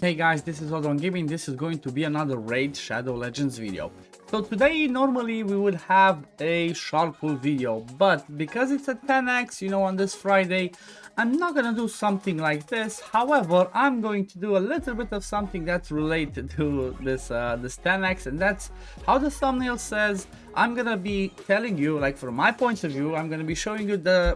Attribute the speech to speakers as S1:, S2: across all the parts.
S1: Hey guys, this is OddOneGaming. This is going to be another Raid Shadow Legends video. So today, normally we would have a shark pool video, but because it's a 10x, on this Friday, I'm not gonna do something like this. However, I'm going to do a little bit of something that's related to this 10x, and that's how the thumbnail says. I'm gonna be telling you, like from my point of view, I'm gonna be showing you the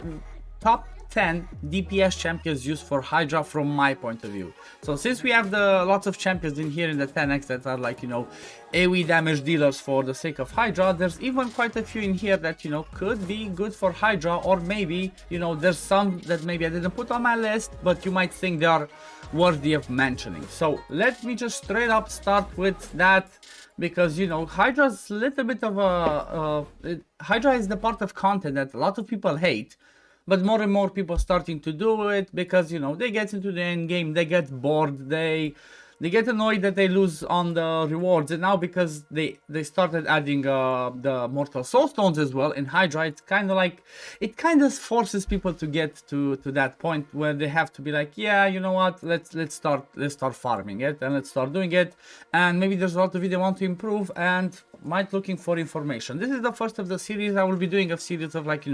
S1: top 10 DPS champions used for Hydra from my point of view. So since we have lots of champions in here in the 10x that are like, AoE damage dealers for the sake of Hydra, there's even quite a few in here that, could be good for Hydra, or maybe, there's some that maybe I didn't put on my list, but you might think they are worthy of mentioning. So let me just straight up start with that, because, Hydra's a little bit of Hydra is the part of content that a lot of people hate. But more and more people starting to do it because, they get into the end game, they get bored, they get annoyed that they lose on the rewards. And now because they started adding the Mortal Soul Stones as well in Hydra, it's kind of like, it kind of forces people to get to that point where they have to be like, yeah, you know what, let's start farming it and let's start doing it. And maybe there's a lot of it they want to improve and might looking for information. This is the first of the series. I will be doing a series of like,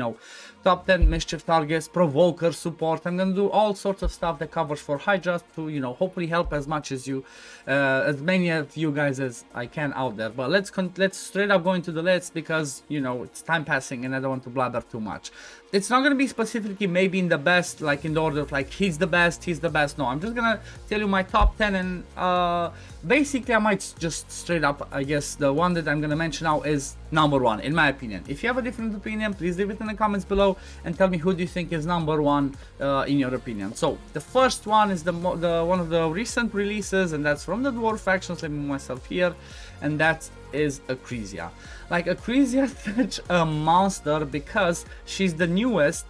S1: top 10 mischief targets, provoker, support. I'm gonna do all sorts of stuff that covers for Hydra to, hopefully help as much as you, as many of you guys as I can out there. But let's straight up go into the list because, it's time passing and I don't want to blabber too much. It's not gonna be specifically maybe in the best, like in the order of like he's the best. No, I'm just gonna tell you my top 10 and basically I might just straight up, I guess the one that I'm gonna mention now is number one in my opinion. If you have a different opinion, please leave it in the comments below and tell me who do you think is number one in your opinion. So the first one is the one of the recent releases, and that's from the Dwarf factions. Let me move myself here, and that is Acrisia. Like Acrisia is such a monster because she's the newest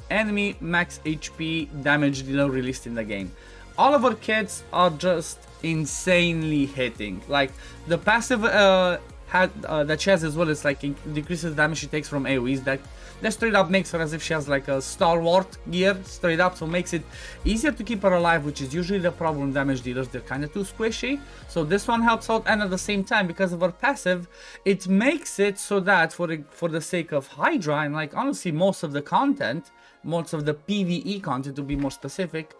S1: enemy max HP damage dealer released in the game. All of her kits are just insanely hitting. Like the passive that she has as well is like decreases damage she takes from AoEs. That straight up makes her as if she has like a stalwart gear straight up, so makes it easier to keep her alive, which is usually the problem with damage dealers. They're kind of too squishy, so this one helps out. And at the same time, because of her passive, it makes it so that for the sake of Hydra and like honestly most of the content, most of the PvE content to be more specific,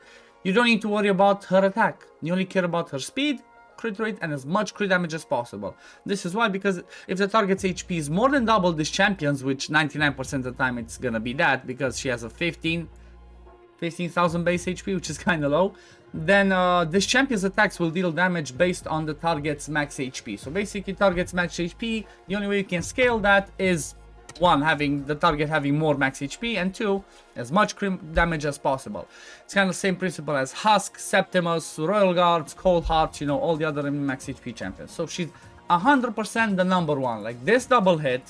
S1: you don't need to worry about her attack. You only care about her speed, crit rate, and as much crit damage as possible. This is why, because if the target's HP is more than double this champion's, which 99% of the time it's gonna be that, because she has a 15,000 base HP, which is kind of low, then this champion's attacks will deal damage based on the target's max HP. So basically, target's max HP, the only way you can scale that is one, having the target having more max HP, and two, as much crit damage as possible. It's kind of the same principle as Husk, Septimus, Royal Guards, Cold Hearts, all the other max HP champions. So she's 100% the number one. Like this double hit,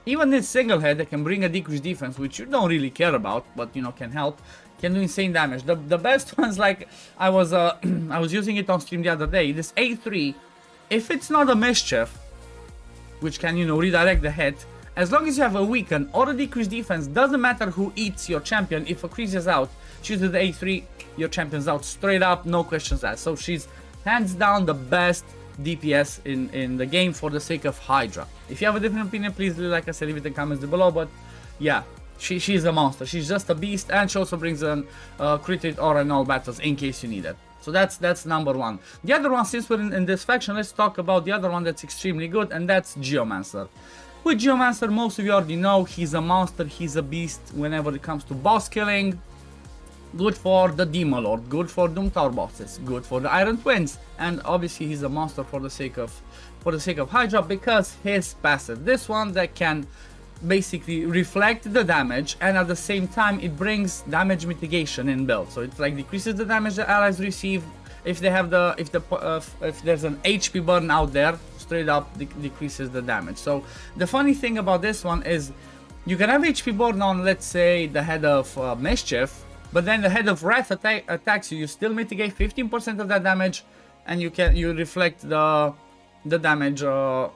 S1: even this single hit that can bring a decreased defense, which you don't really care about, but can help, can do insane damage. The best ones, like I was I was using it on stream the other day. This A3, if it's not a mischief, which can redirect the hit, as long as you have a weaken or a decreased defense, doesn't matter who eats your champion. If Acrisia's out, choose the A3, your champion's out straight up, no questions asked. So she's hands down the best DPS in the game for the sake of Hydra. If you have a different opinion, please do, like I said, leave it in the comments below. But yeah, she's a monster. She's just a beast, and she also brings an crit rate aura in all battles in case you need it. So that's number one. The other one, since we're in this faction, let's talk about the other one that's extremely good, and that's Geomancer. With Geomancer, most of you already know, he's a monster, he's a beast whenever it comes to boss killing. Good for the Demon Lord, good for Doom Tower bosses, good for the Iron Twins, and obviously he's a monster for the sake of Hydra because his passive, this one that can basically reflect the damage, and at the same time it brings damage mitigation in build. So it like decreases the damage the allies receive if they have if there's an HP burn out there. Straight up decreases the damage. So the funny thing about this one is you can have HP burn on, let's say, the head of Mischief, but then the head of Wrath attacks you, you still mitigate 15% of that damage, and you reflect the damage onto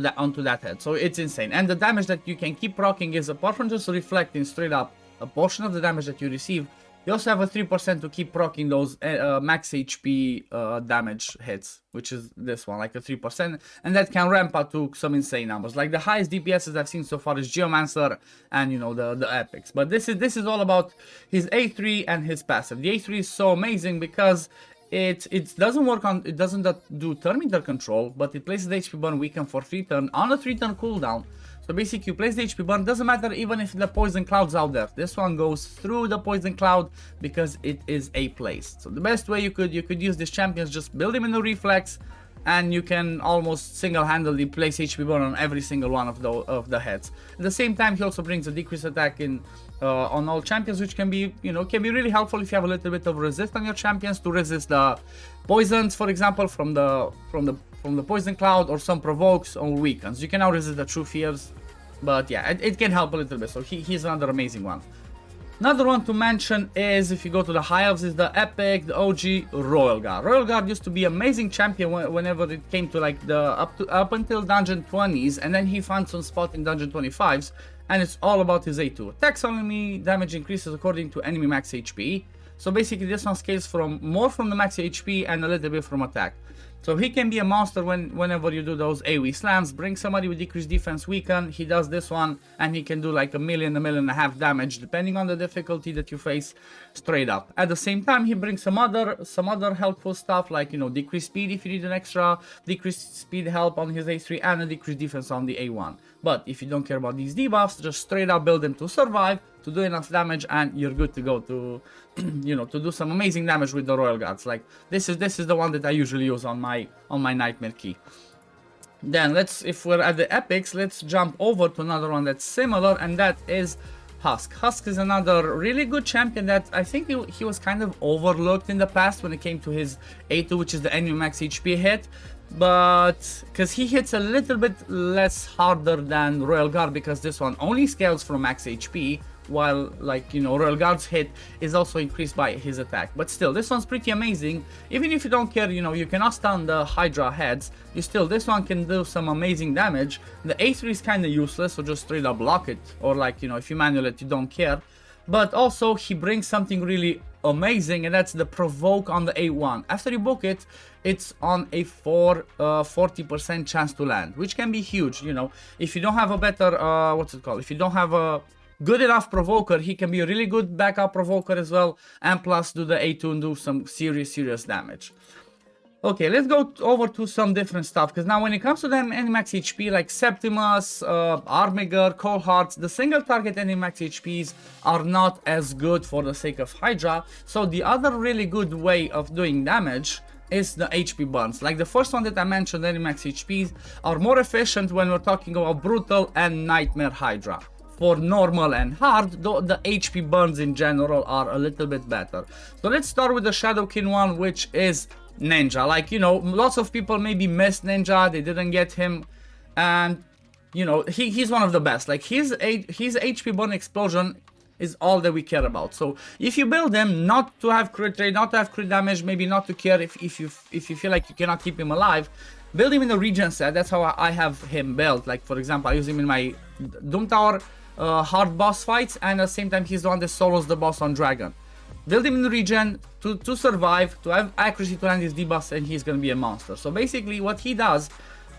S1: that head. So it's insane. And the damage that you can keep rocking is, apart from just reflecting straight up a portion of the damage that you receive, You also have a 3% to keep proccing those max HP damage hits, which is this one, like a 3%, and that can ramp up to some insane numbers. Like the highest DPSs I've seen so far is Geomancer and you know the epics. But this is all about his A3 and his passive. The A3 is so amazing because it doesn't work on, it doesn't do turn meter control, but it places the HP burn weaken for 3 turn on a 3 turn cooldown. So basically you place the HP burn, doesn't matter even if the poison cloud's out there. This one goes through the poison cloud because it is a place. So the best way you could use this champion is just build him in the reflex, and you can almost single-handedly place HP burn on every single one of the heads. At the same time, he also brings a decreased attack in on all champions, which can be, you know, really helpful if you have a little bit of resist on your champions to resist the poisons, for example, from the poison cloud, or some provokes or weakens. You can now resist the true fears, but yeah, it can help a little bit. So he's another amazing one. Another one to mention is, if you go to the high elves, is the epic, the OG Royal Guard. Royal Guard used to be amazing champion whenever it came to like the up until dungeon 20s, and then he found some spot in dungeon 25s, and it's all about his A2. Attacks on enemy, damage increases according to enemy max HP. So basically this one scales more from the max HP and a little bit from attack. So he can be a monster whenever you do those AoE slams. Bring somebody with decreased defense weaken, he does this one, and he can do like a million and a half damage depending on the difficulty that you face, straight up. At the same time, he brings some other helpful stuff, like, you know, decreased speed if you need an extra decreased speed help on his A3, and a decreased defense on the A1. But if you don't care about these debuffs, just straight up build them to survive, to do enough damage, and you're good to go to, you know, to do some amazing damage with the Royal Guards. Like this is the one that I usually use on my Nightmare Key. Then if we're at the epics, let's jump over to another one that's similar, and that is Husk. Husk is another really good champion that I think he was kind of overlooked in the past when it came to his A2, which is the enemy max HP hit. But because he hits a little bit less harder than Royal Guard, because this one only scales from max HP, while, like, you know, Royal Guard's hit is also increased by his attack. But still, this one's pretty amazing. Even if you don't care, you know, you cannot stun the Hydra heads, this one can do some amazing damage. The A3 is kind of useless, so just straight up block it, or, like, you know, if you manual it, you don't care. But also he brings something really amazing, and that's the provoke on the A1. After you book it, it's on a 40% chance to land, which can be huge. You know, if you don't have a better if you don't have a good enough provoker, he can be a really good backup provoker as well, and plus do the A2 and do some serious damage. Okay, let's go over to some different stuff, because now when it comes to the enemy max HP, like Septimus, Armiger, Cold Hearts, the single target enemy max HPs are not as good for the sake of Hydra. So the other really good way of doing damage is the HP burns. Like the first one that I mentioned, enemy max HPs are more efficient when we're talking about Brutal and Nightmare Hydra. For normal and hard, though, the HP burns in general are a little bit better. So let's start with the Shadowkin one, which is Ninja. Like, you know, lots of people maybe missed Ninja, they didn't get him, and, you know, he's one of the best. Like his HP burn explosion is all that we care about. So if you build him not to have crit rate, not to have crit damage, maybe not to care if you feel like you cannot keep him alive, build him in the regen set. That's how I have him built. Like, for example, I use him in my Doom Tower hard boss fights, and at the same time he's the one that solos the boss on Dragon. Build him in the regen to survive, to have accuracy to land his debuffs, and he's gonna be a monster. So basically what he does,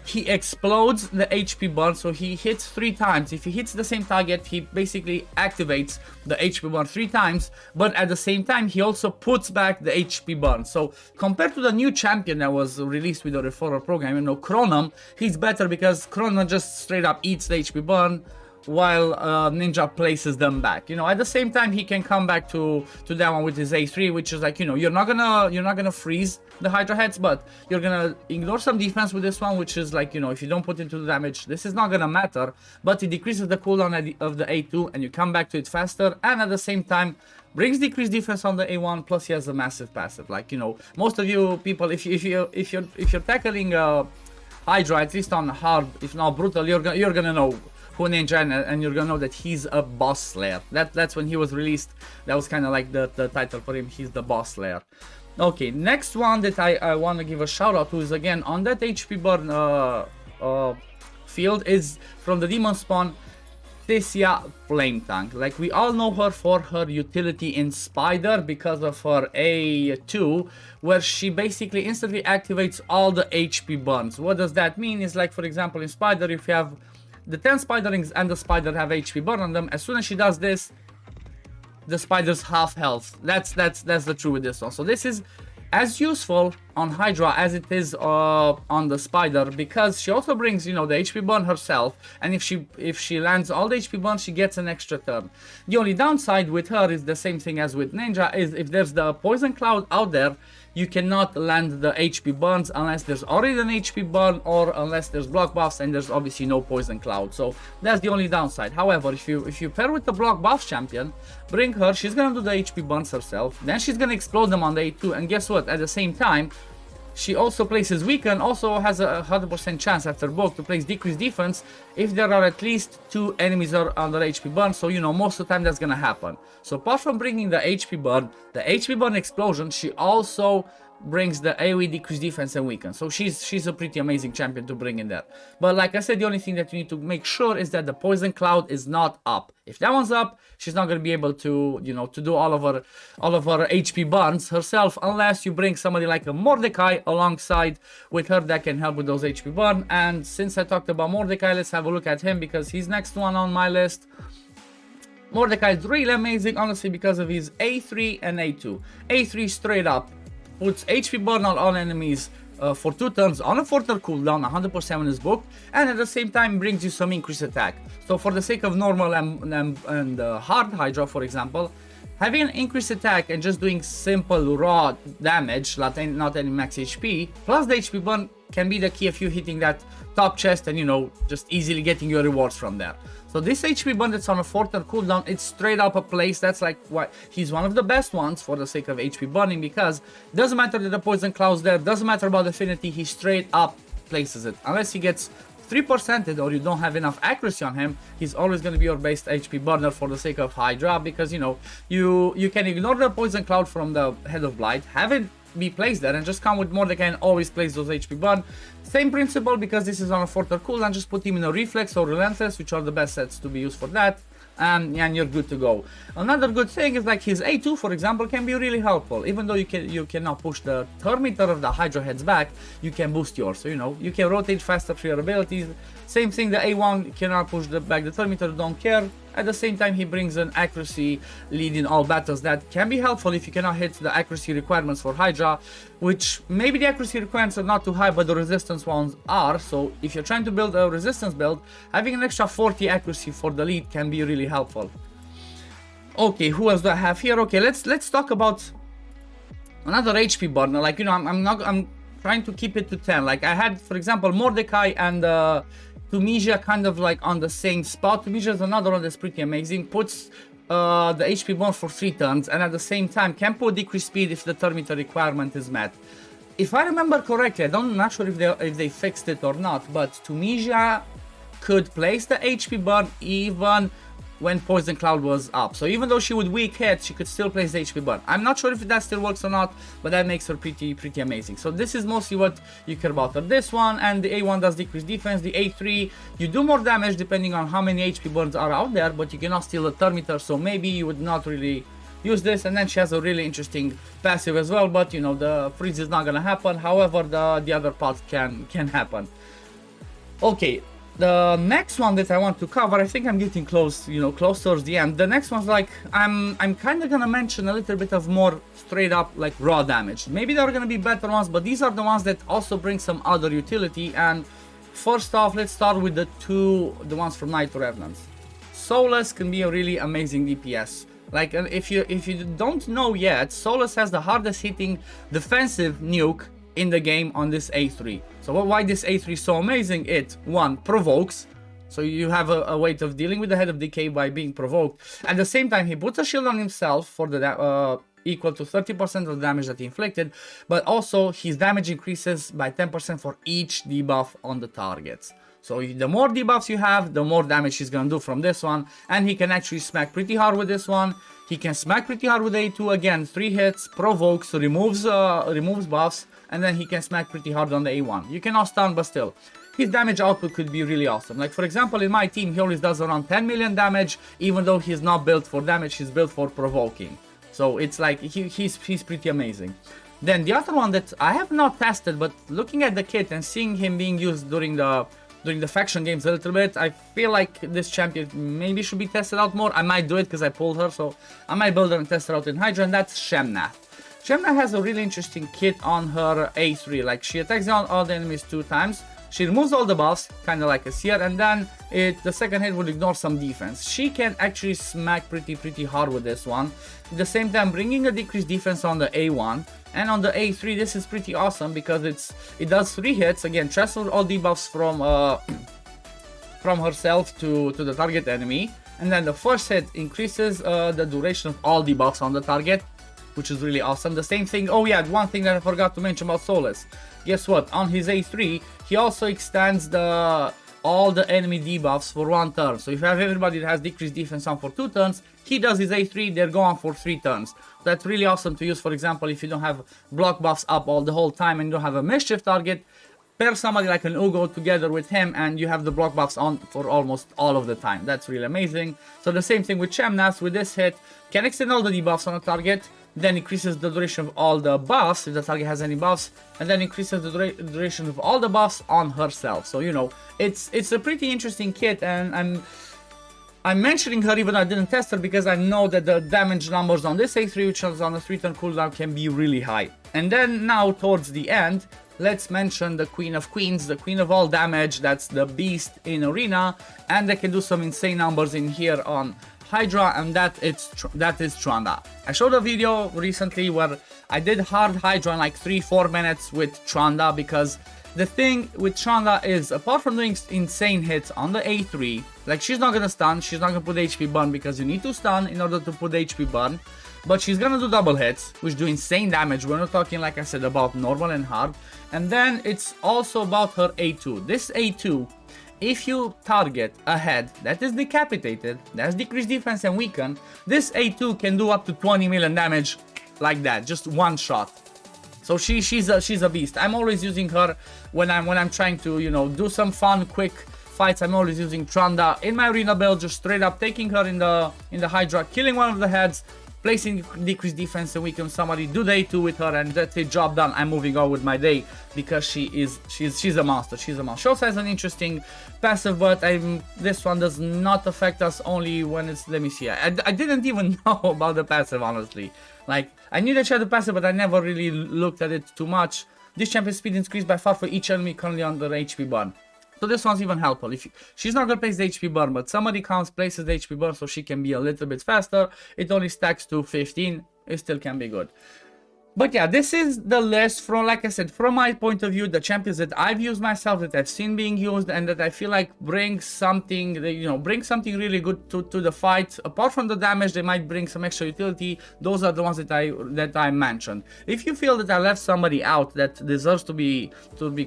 S1: he explodes the HP burn, so he hits 3 times. If he hits the same target, he basically activates the HP burn 3 times, but at the same time he also puts back the HP burn. So compared to the new champion that was released with the referral program, you know, Chronom, he's better because Chronom just straight up eats the HP burn, while Ninja places them back. You know, at the same time he can come back to that one with his A3, which is like, you know, you're not gonna freeze the Hydra heads, but you're gonna ignore some defense with this one, which is like, you know, if you don't put into the damage, this is not gonna matter, but it decreases the cooldown of the A2, and you come back to it faster, and at the same time brings decreased defense on the A1, plus he has a massive passive. Like, you know, most of you people, if you're tackling Hydra, at least on hard, if not brutal, you're gonna know who Ninja, and you're gonna know that he's a boss slayer. That's when he was released. That was kind of like the title for him. He's the boss slayer. Okay, next one that I want to give a shout out to is, again, on that HP burn field, is from the demon spawn, Acrisia Flame Tank. Like, we all know her for her utility in Spider because of her A2, where she basically instantly activates all the HP burns. What does that mean? Is like, for example, in Spider, if you have the 10 Spider rings and the Spider have HP burn on them, as soon as she does this, the Spider's half health. That's the truth with this one. So this is as useful on Hydra as it is on the Spider, because she also brings, you know, the HP burn herself, and if she lands all the HP burn, she gets an extra turn. The only downside with her is the same thing as with Ninja, is if there's the poison cloud out there, you cannot land the HP burns unless there's already an HP burn, or unless there's block buffs and there's obviously no poison cloud. So that's the only downside. However, if you pair with the block buff champion, bring her, she's gonna do the HP burns herself, then she's gonna explode them on the A2, and guess what? At the same time, she also places weaken, also has a 100% chance after book to place decreased defense if there are at least 2 enemies under HP burn. So, you know, most of the time that's gonna happen. So apart from bringing the HP burn explosion, she also brings the AoE decreased defense and weaken. So she's a pretty amazing champion to bring in there. But like I said, the only thing that you need to make sure is that the poison cloud is not up. If that one's up, she's not going to be able to, you know, to do all of her HP burns herself, unless you bring somebody like a Mordecai alongside with her that can help with those HP burn. And since I talked about Mordecai, let's have a look at him, because he's next one on my list. Mordecai is really amazing, honestly, because of his A3 and A2. A3 straight up puts HP burn on all enemies for 2 turns on a 4-turn cooldown, 100% in his book, and at the same time brings you some increased attack. So for the sake of normal and hard Hydra, for example, having an increased attack and just doing simple raw damage, not any max HP, plus the HP burn can be the key of you hitting that top chest and, you know, just easily getting your rewards from there. So this HP burn that's on a 4-turn cooldown, it's straight up a place. That's like why he's one of the best ones for the sake of HP burning, because it doesn't matter that the poison cloud's there, doesn't matter about affinity, he straight up places it. Unless he gets 3%ed or you don't have enough accuracy on him, he's always going to be your best HP burner for the sake of Hydra, because, you know, you can ignore the poison cloud from the Head of Blight, have it be placed there, and just come with Mordecai and always place those HP burn. Same principle, because this is on a 4-turn cooldown, just put him in a Reflex or Relentless, which are the best sets to be used for that, and you're good to go. Another good thing is like his A2, for example, can be really helpful. Even though you cannot push the turn meter of the Hydra heads back, you can boost yours. So, you know, you can rotate faster through your abilities. Same thing, the A1 cannot push back the turn meter, don't care. At the same time, he brings an accuracy lead in all battles that can be helpful if you cannot hit the accuracy requirements for Hydra, which maybe the accuracy requirements are not too high, but the resistance ones are. So if you're trying to build a resistance build, having an extra 40 accuracy for the lead can be really helpful. Okay, who else do I have here? Okay, let's talk about another HP burner. Like, you know, I'm trying to keep it to 10. Like I had, for example, Mordecai and Tunisia kind of like on the same spot. Tunisia is another one that's pretty amazing. Puts the HP burn for 3 turns, and at the same time can put decreased speed if the turn meter requirement is met. If I remember correctly, I'm not sure if they fixed it or not, but Tunisia could place the HP burn even when Poison Cloud was up. So even though she would weak hit, she could still place the HP burn. I'm not sure if that still works or not, but that makes her pretty amazing. So this is mostly what you care about her. This one, and the A1 does decrease defense. The A3, you do more damage depending on how many HP burns are out there, but you cannot steal a turn meter, so maybe you would not really use this. And then she has a really interesting passive as well, but you know, the freeze is not gonna happen. However, the other parts can happen. Okay. The next one that I want to cover, I think I'm getting close, you know, close towards the end. The next one's like, I'm kind of gonna mention a little bit of more straight up like raw damage. Maybe there are gonna be better ones, but these are the ones that also bring some other utility. And first off, let's start with the ones from Night Revenants. Solas can be a really amazing DPS. Like, if you don't know yet, Solas has the hardest hitting defensive nuke in the game on this A3. So why this A3 is so amazing? It, one, provokes, so you have a way of dealing with the Head of Decay by being provoked. At the same time, he puts a shield on himself for the equal to 30% of the damage that he inflicted, but also his damage increases by 10% for each debuff on the targets. So the more debuffs you have, the more damage he's gonna do from this one, and he can actually smack pretty hard with this one. He can smack pretty hard with A2, again, 3 hits, provokes, removes buffs, and then he can smack pretty hard on the A1. You cannot stun, but still. his damage output could be really awesome. Like for example, in my team, he always does around 10 million damage, even though he's not built for damage, he's built for provoking. So it's like he's pretty amazing. Then the other one that I have not tested, but looking at the kit and seeing him being used during the faction games a little bit, I feel like this champion maybe should be tested out more. I might do it because I pulled her, so I might build her and test her out in Hydra, and that's Shema. Shema has a really interesting kit on her A3, like she attacks down all the enemies 2 times, she removes all the buffs, kind of like a seer, and then the second hit will ignore some defense. She can actually smack pretty hard with this one. At the same time, bringing a decreased defense on the A1, and on the A3 this is pretty awesome because it does 3 hits, again transfer all debuffs from herself to the target enemy, and then the first hit increases the duration of all debuffs on the target, which is really awesome. The same thing, oh yeah, one thing that I forgot to mention about Solas. Guess what? On his A3, he also extends all the enemy debuffs for 1 turn. So if you have everybody that has decreased defense on for 2 turns, he does his A3, they're going for 3 turns. That's really awesome to use, for example, if you don't have block buffs up all the whole time and you don't have a mischief target, pair somebody like an Ugo together with him and you have the block buffs on for almost all of the time. That's really amazing. So the same thing with Shema, with this hit, can extend all the debuffs on a target, then increases the duration of all the buffs if the target has any buffs, and then increases the duration of all the buffs on herself. So you know, it's a pretty interesting kit, and I'm mentioning her even though I didn't test her because I know that the damage numbers on this A3, which is on a 3-turn cooldown, can be really high. And then now towards the end, let's mention the Queen of Queens, the Queen of all damage. That's the beast in Arena, and they can do some insane numbers in here on Hydra, and that is Tranda. I showed a video recently where I did hard Hydra in like 3-4 minutes with Tranda, because the thing with Tranda is, apart from doing insane hits on the A3, like she's not gonna stun, she's not gonna put HP burn because you need to stun in order to put HP burn, but she's gonna do double hits, which do insane damage. We're not talking, like I said, about normal and hard. And then it's also about her A2. This A2, if you target a head that is decapitated, that has decreased defense and weaken, this A2 can do up to 20 million damage like that, just one shot. So she's a beast. I'm always using her when I'm trying to, you know, do some fun quick fights. I'm always using Tranda in my arena build, just straight up taking her in the Hydra, killing one of the heads, placing decreased defense and weaken somebody, do day 2 with her, and that's it, job done. I'm moving on with my day because she's a monster. She's a monster. She also has an interesting passive, but this one does not affect us only when it's, let me see, I didn't even know about the passive, honestly. Like, I knew that she had a passive, but I never really looked at it too much. This champion speed increased by far for each enemy currently under HP burn. So this one's even helpful. She's not gonna place the HP burn, but somebody comes, places the HP burn, so she can be a little bit faster. It only stacks to 15. It still can be good. But yeah, this is the list from, like I said, from my point of view, the champions that I've used myself, that I've seen being used, and that I feel like bring something, you know, bring something really good to the fight. Apart from the damage, they might bring some extra utility. Those are the ones that I mentioned. If you feel that I left somebody out that deserves to be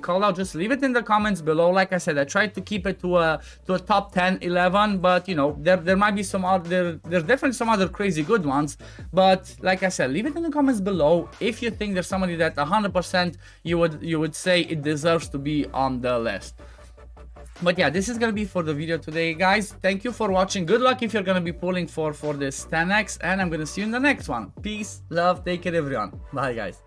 S1: called out, just leave it in the comments below. Like I said, I tried to keep it to a top 10, 11, but you know, there might be some other, there's definitely some other crazy good ones. But like I said, leave it in the comments below if you think there's somebody that 100% you would say it deserves to be on the list. But yeah, this is gonna be for the video today, guys. Thank you for watching. Good luck if you're gonna be pulling for this 10x, and I'm gonna see you in the next one. Peace, love, take care everyone. Bye guys.